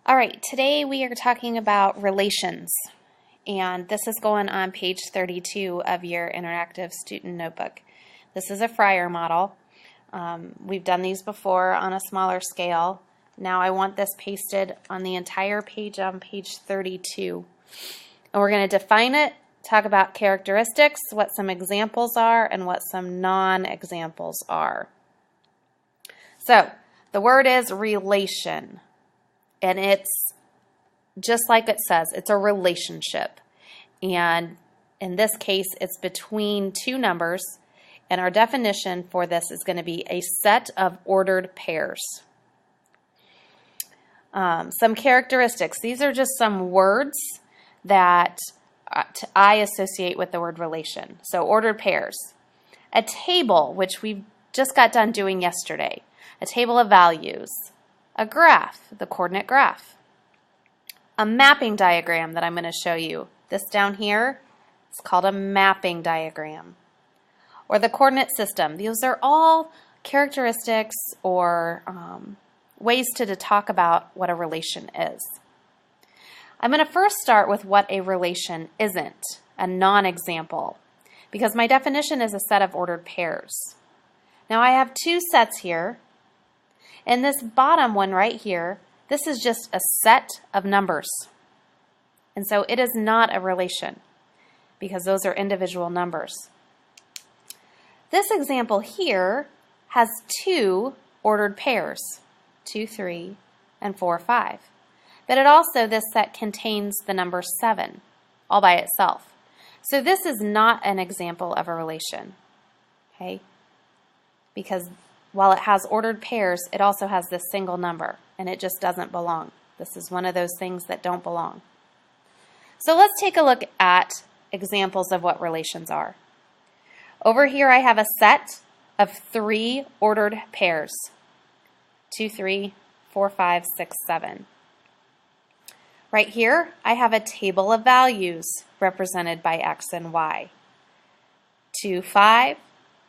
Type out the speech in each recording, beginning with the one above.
All right, today we are talking about relations, and this is going on page 32 of your interactive student notebook. This is a Fryer model. We've done these before on a smaller scale. Now I want this pasted on the entire page on page 32. And we're going to define it, talk about characteristics, what some examples are, and what some non-examples are. So, the word is relation. And it's just like it says, it's a relationship. And in this case, it's between two numbers. And our definition for this is going to be a set of ordered pairs. Some characteristics. These are just some words that I associate with the word relation. So ordered pairs. A table, which we just got done doing yesterday. A table of values. A graph, the coordinate graph. A mapping diagram that I'm going to show you. This down here is called a mapping diagram. Or the coordinate system. These are all characteristics or ways to talk about what a relation is. I'm going to first start with what a relation isn't, a non-example, because my definition is a set of ordered pairs. Now I have two sets here. And this bottom one right here, this is just a set of numbers. And so it is not a relation because those are individual numbers. This example here has two ordered pairs, 2, 3, and 4, 5. But it also, this set contains the number 7 all by itself. So this is not an example of a relation, okay? Because while it has ordered pairs, it also has this single number, and it just doesn't belong. This is one of those things that don't belong. So let's take a look at examples of what relations are. Over here I have a set of 3 ordered pairs. 2, 3, 4, 5, 6, 7. Right here I have a table of values represented by X and Y. 2, 5,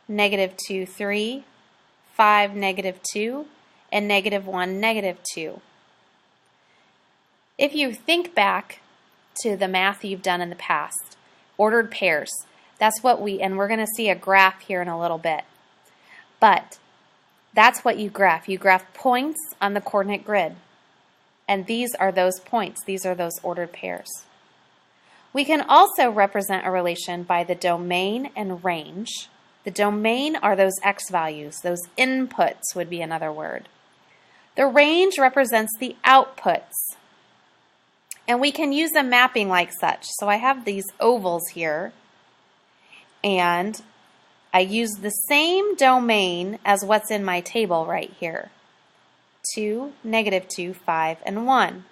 negative 2, 3, 5, negative 2, and negative 1, negative 2. If you think back to the math you've done in the past, ordered pairs, that's what and we're going to see a graph here in a little bit. But that's what you graph. You graph points on the coordinate grid. And these are those points. These are those ordered pairs. We can also represent a relation by the domain and range. The domain are those X values. Those inputs would be another word. The range represents the outputs. And we can use a mapping like such. So I have these ovals here. And I use the same domain as what's in my table right here. 2, negative 2, 5, and 1.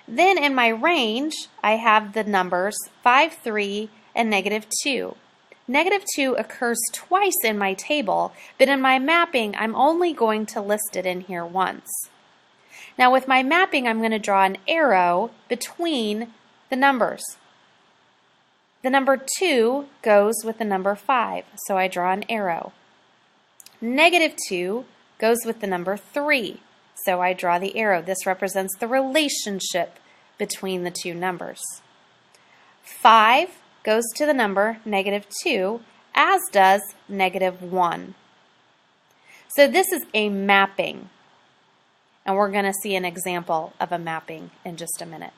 Then in my range, I have the numbers 5, 3, and negative 2. Negative 2 occurs twice in my table, but in my mapping, I'm only going to list it in here once. Now with my mapping, I'm going to draw an arrow between the numbers. The number 2 goes with the number 5, so I draw an arrow. Negative 2 goes with the number 3, so I draw the arrow. This represents the relationship between the two numbers. 5 goes to the number negative 2, as does negative 1. So this is a mapping, and we're going to see an example of a mapping in just a minute.